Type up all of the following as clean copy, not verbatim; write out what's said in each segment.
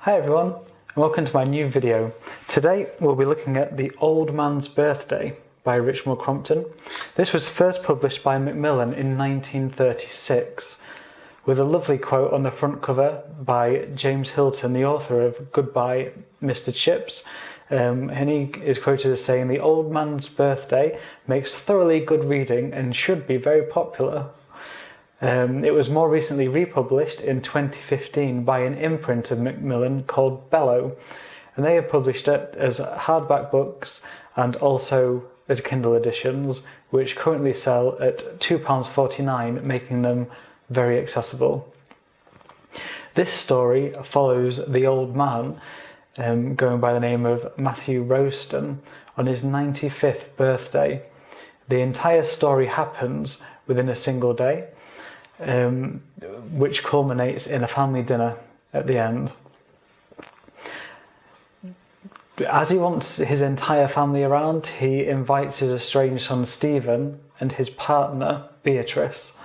Hi everyone, and welcome to my new video. Today we'll be looking at The Old Man's Birthday by Richmal Crompton. This was first published by Macmillan in 1936, with a lovely quote on the front cover by James Hilton, the author of Goodbye Mr. Chips. And he is quoted as saying, "The Old Man's Birthday makes thoroughly good reading and should be very popular." It was more recently republished in 2015 by an imprint of Macmillan called Bellow, and they have published it as hardback books and also as Kindle editions, which currently sell at £2.49, making them very accessible. This story follows the old man, going by the name of Matthew Rowston, on his 95th birthday. The entire story happens within a single day, which culminates in a family dinner at the end. As he wants his entire family around, he invites his estranged son Stephen and his partner Beatrice.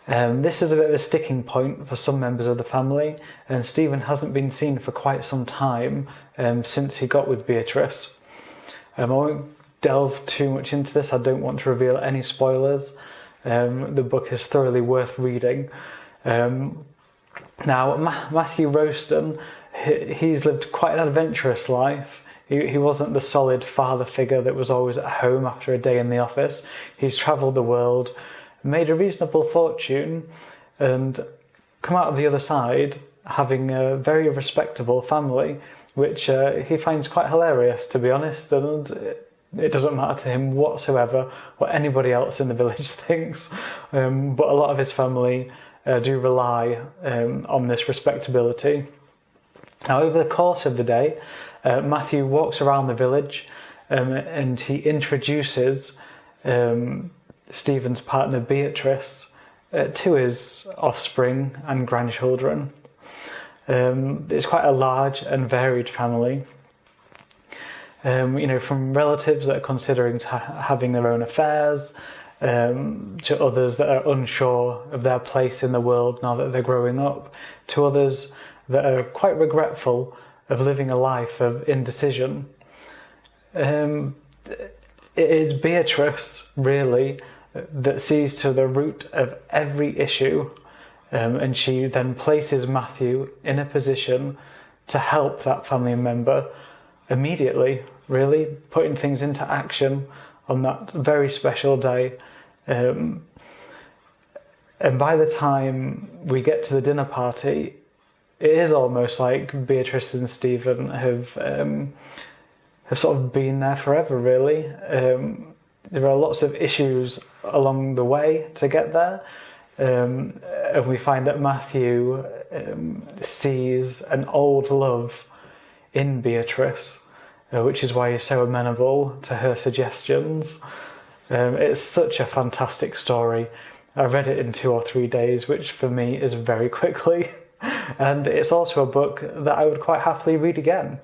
This is a bit of a sticking point for some members of the family, and Stephen hasn't been seen for quite some time since he got with Beatrice. I won't delve too much into this, I don't want to reveal any spoilers. The book is thoroughly worth reading. Now, Matthew Rowston, he's lived quite an adventurous life. He wasn't the solid father figure that was always at home after a day in the office. He's travelled the world, made a reasonable fortune, and come out of the other side having a very respectable family, which he finds quite hilarious, to be honest, and it doesn't matter to him whatsoever what anybody else in the village thinks, but a lot of his family do rely on this respectability. Now, over the course of the day, Matthew walks around the village and he introduces Stephen's partner Beatrice to his offspring and grandchildren. It's quite a large and varied family. From relatives that are considering having their own affairs, to others that are unsure of their place in the world now that they're growing up, to others that are quite regretful of living a life of indecision. It is Beatrice, really, that sees to the root of every issue, and she then places Matthew in a position to help that family member immediately, really, putting things into action on that very special day. And by the time we get to the dinner party, it is almost like Beatrice and Stephen have sort of been there forever, really. There are lots of issues along the way to get there, and we find that Matthew sees an old love in Beatrice, which is why he's so amenable to her suggestions. It's such a fantastic story. I read it in 2 or 3 days, which for me is very quickly, and it's also a book that I would quite happily read again.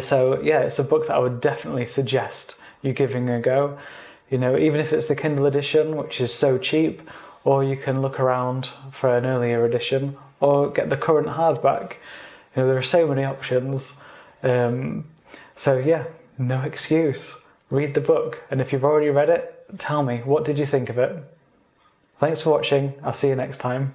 So yeah, it's a book that I would definitely suggest you giving a go. Even if it's the Kindle edition, which is so cheap, or you can look around for an earlier edition, or get the current hardback. There are so many options. So yeah, no excuse. Read the book, and if you've already read it, tell me, what did you think of it? Thanks for watching, I'll see you next time.